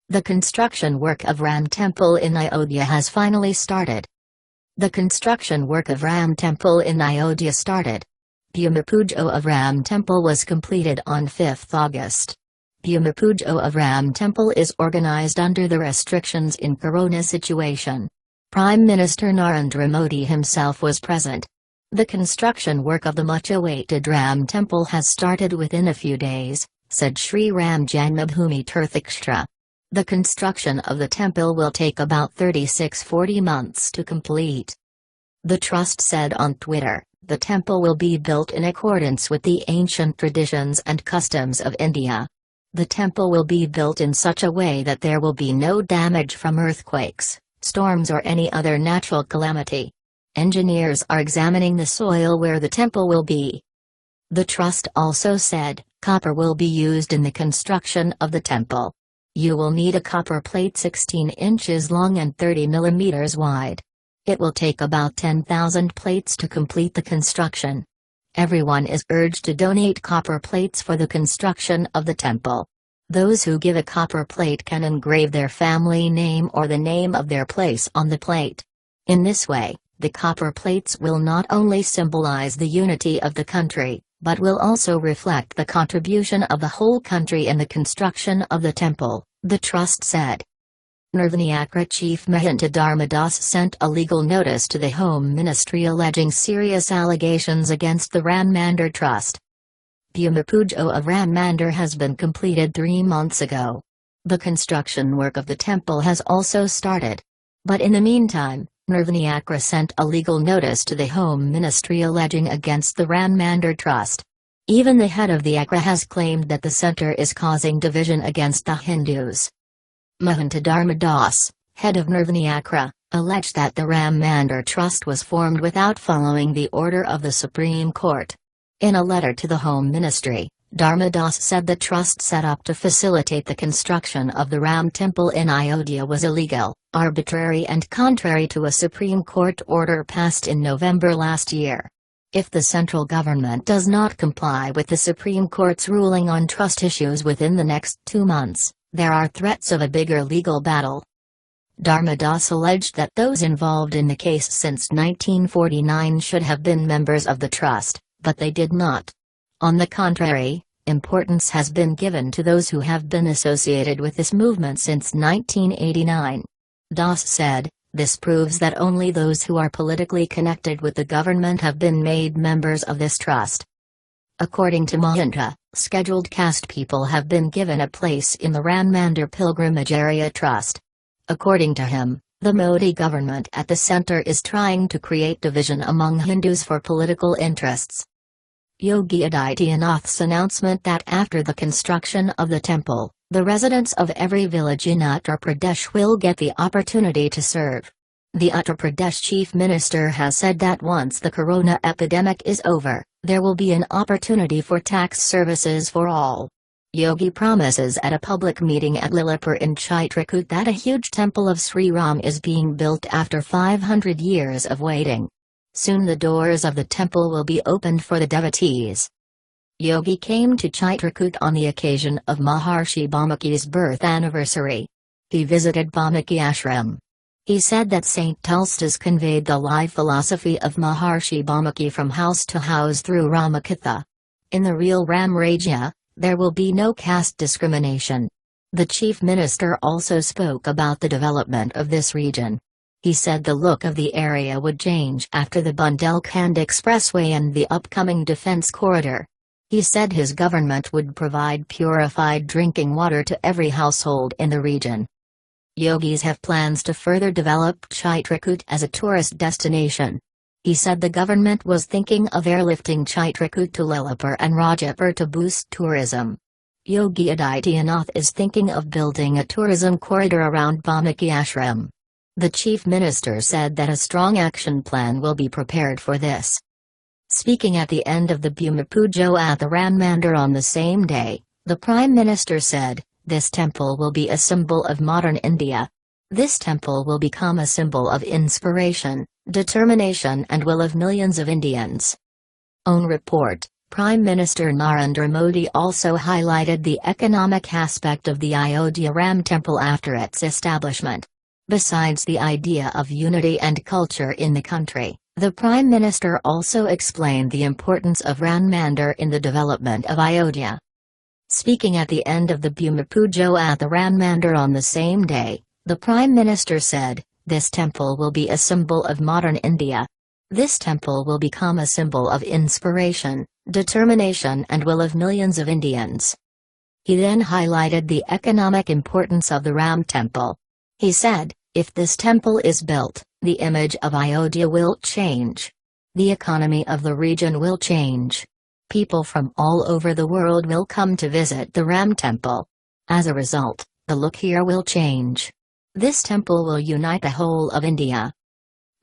The construction work of Ram Temple in Ayodhya has finally started. The construction work of Ram Temple in Ayodhya started. Bhumipujo of Ram Temple was completed on 5 August. Bhumipujo of Ram Temple is organized under the restrictions in Corona situation. Prime Minister Narendra Modi himself was present. The construction work of the much-awaited Ram Temple has started within a few days, said Shri Ram Janmabhoomi Tirtha Kshetra. The construction of the temple will take about 36–40 months to complete. The trust said on Twitter, the temple will be built in accordance with the ancient traditions and customs of India. The temple will be built in such a way that there will be no damage from earthquakes, storms or any other natural calamity. Engineers are examining the soil where the temple will be. The trust also said, copper will be used in the construction of the temple. You will need a copper plate 16 inches long and 30 millimeters wide. It will take about 10,000 plates to complete the construction. Everyone is urged to donate copper plates for the construction of the temple. Those who give a copper plate can engrave their family name or the name of their place on the plate. In this way, the copper plates will not only symbolize the unity of the country, but will also reflect the contribution of the whole country in the construction of the temple, the trust said. Nirvani Akhra Chief Mahanta Dharma sent a legal notice to the Home Ministry alleging serious allegations against the Ram Mandir Trust. Bhumipujo of Ram Mandir has been completed 3 months ago. The construction work of the temple has also started. But in the meantime, Nirvani Akhra sent a legal notice to the Home Ministry alleging against the Ram Mandir Trust. Even the head of the Akhra has claimed that the center is causing division against the Hindus. Mahanta Dharma, head of Nirvani Akhra, alleged that the Ram Mandir Trust was formed without following the order of the Supreme Court. In a letter to the Home Ministry, Dharma said the trust set up to facilitate the construction of the Ram Temple in Ayodhya was illegal, arbitrary and contrary to a Supreme Court order passed in November last year. If the central government does not comply with the Supreme Court's ruling on trust issues within the next 2 months, there are threats of a bigger legal battle. Dharma alleged that those involved in the case since 1949 should have been members of the trust, but they did not. On the contrary, importance has been given to those who have been associated with this movement since 1989. Das said, this proves that only those who are politically connected with the government have been made members of this trust. According to Mahanta, scheduled caste people have been given a place in the Ram Mandir Pilgrimage Area Trust. According to him, the Modi government at the center is trying to create division among Hindus for political interests. Yogi Adityanath's announcement that after the construction of the temple, the residents of every village in Uttar Pradesh will get the opportunity to serve. The Uttar Pradesh Chief Minister has said that once the corona epidemic is over, there will be an opportunity for tax services for all. Yogi promises at a public meeting at Lilipur in Chitrakoot that a huge temple of Sri Ram is being built after 500 years of waiting. Soon the doors of the temple will be opened for the devotees. Yogi came to Chitrakoot on the occasion of Maharshi Valmiki's birth anniversary. He visited Valmiki Ashram. He said that St. Tulstas conveyed the life philosophy of Maharshi Valmiki from house to house through Ramakatha. In the real Ram Rajya, there will be no caste discrimination. The Chief Minister also spoke about the development of this region. He said the look of the area would change after the Bundelkhand Expressway and the upcoming defense corridor. He said his government would provide purified drinking water to every household in the region. Yogis have plans to further develop Chitrakoot as a tourist destination. He said the government was thinking of airlifting Chitrakoot to Lilipur and Rajapur to boost tourism. Yogi Adityanath is thinking of building a tourism corridor around Valmiki Ashram. The Chief Minister said that a strong action plan will be prepared for this. Speaking at the end of the Bhumipujo at the Ram Mandir on the same day, the Prime Minister said, "This temple will be a symbol of modern India. This temple will become a symbol of inspiration, determination and will of millions of Indians." Own report. Prime Minister Narendra Modi also highlighted the economic aspect of the Ayodhya Ram Temple after its establishment. Besides the idea of unity and culture in the country, the Prime Minister also explained the importance of Ram Mandir in the development of Ayodhya. Speaking at the end of the Bhumipujo at the Ram Mandir on the same day, the Prime Minister said, "This temple will be a symbol of modern India. This temple will become a symbol of inspiration, determination and will of millions of Indians." He then highlighted the economic importance of the Ram Temple. He said, "If this temple is built, the image of Ayodhya will change. The economy of the region will change. People from all over the world will come to visit the Ram Temple. As a result, the look here will change. This temple will unite the whole of India."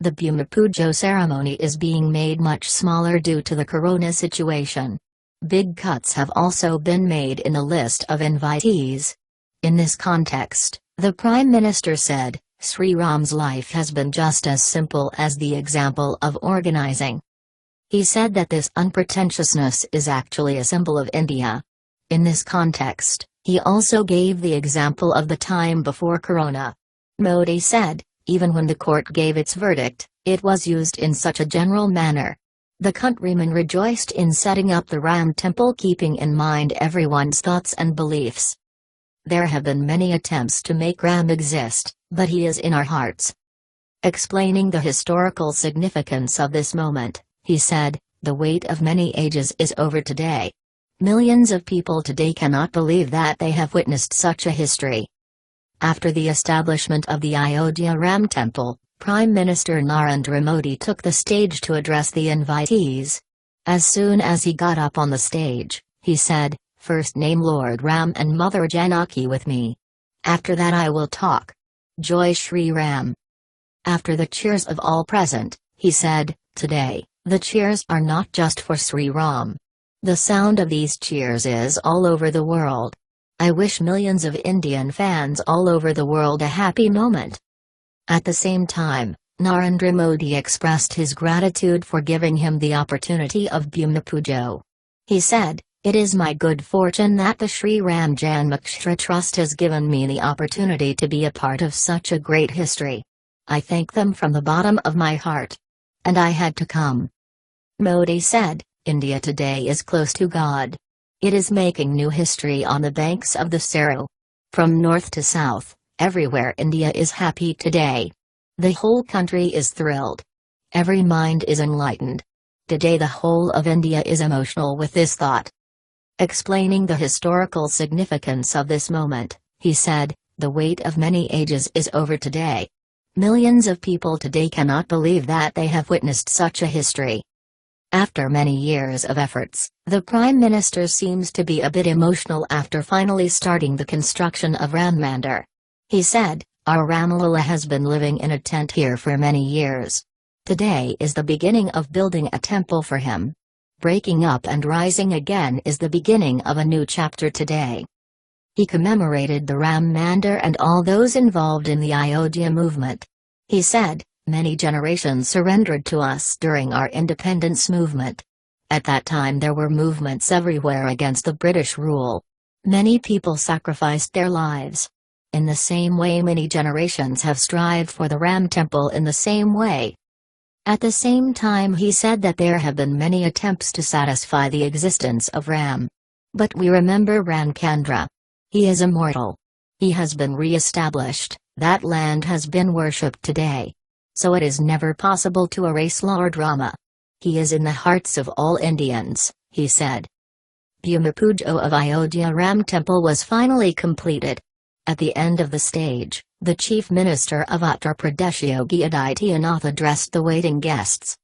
The Bhumipujo ceremony is being made much smaller due to the corona situation. Big cuts have also been made in the list of invitees. In this context, the Prime Minister said, Shri Ram's life has been just as simple as the example of organizing. He said that this unpretentiousness is actually a symbol of India. In this context, he also gave the example of the time before Corona. Modi said, even when the court gave its verdict, it was used in such a general manner. The countrymen rejoiced in setting up the Ram Temple, keeping in mind everyone's thoughts and beliefs. There have been many attempts to make Ram exist, but he is in our hearts. Explaining the historical significance of this moment, he said, "The wait of many ages is over today. Millions of people today cannot believe that they have witnessed such a history." After the establishment of the Ayodhya Ram Temple, Prime Minister Narendra Modi took the stage to address the invitees. As soon as he got up on the stage, he said, "First name Lord Ram and Mother Janaki with me. After that I will talk. Joy Shri Ram." After the cheers of all present, he said, "Today, the cheers are not just for Shri Ram. The sound of these cheers is all over the world. I wish millions of Indian fans all over the world a happy moment." At the same time, Narendra Modi expressed his gratitude for giving him the opportunity of Bhumipujo. He said, "It is my good fortune that the Shri Ram Janmabhoomi Trust has given me the opportunity to be a part of such a great history. I thank them from the bottom of my heart. And I had to come." Modi said, "India today is close to God. It is making new history on the banks of the Saru. From north to south, everywhere India is happy today. The whole country is thrilled. Every mind is enlightened. Today the whole of India is emotional with this thought." Explaining the historical significance of this moment, he said, "The wait of many ages is over today. Millions of people today cannot believe that they have witnessed such a history." After many years of efforts, the Prime Minister seems to be a bit emotional after finally starting the construction of Ram Mandir. He said, "Our Ramalala has been living in a tent here for many years. Today is the beginning of building a temple for him. Breaking up and rising again is the beginning of a new chapter today." He commemorated the Ram Mandir and all those involved in the Ayodhya movement. He said, "Many generations surrendered to us during our independence movement. At that time there were movements everywhere against the British rule. Many people sacrificed their lives. In the same way many generations have strived for the Ram Temple in the same way." At the same time he said that there have been many attempts to satisfy the existence of Ram. But we remember Ramchandra. He is immortal. He has been re-established, that land has been worshipped today. So it is never possible to erase Lord Rama. He is in the hearts of all Indians, he said. Bhumipujo of Ayodhya Ram Temple was finally completed. At the end of the stage, the Chief Minister of Uttar Pradesh Yogi Adityanath addressed the waiting guests.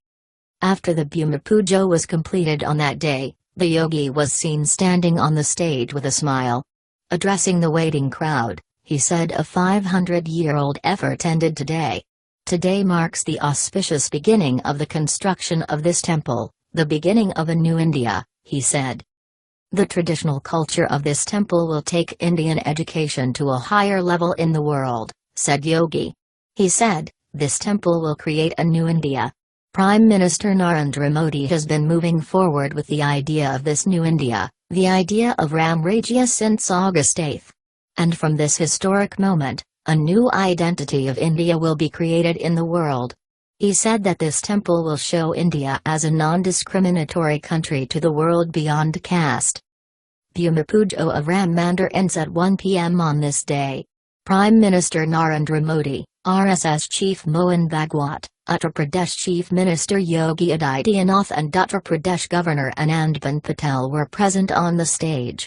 After the Bhumipujo was completed on that day, the yogi was seen standing on the stage with a smile. Addressing the waiting crowd, he said a 500-year-old effort ended today. Today marks the auspicious beginning of the construction of this temple, the beginning of a new India, he said. The traditional culture of this temple will take Indian education to a higher level in the world, said Yogi. He said, this temple will create a new India. Prime Minister Narendra Modi has been moving forward with the idea of this new India, the idea of Ram Rajya since August 8. And from this historic moment, a new identity of India will be created in the world. He said that this temple will show India as a non-discriminatory country to the world beyond caste. Bhumipujo of Ram Mandir ends at 1 p.m. on this day. Prime Minister Narendra Modi, RSS Chief Mohan Bhagwat, Uttar Pradesh Chief Minister Yogi Adityanath and Uttar Pradesh Governor Anandben Patel were present on the stage.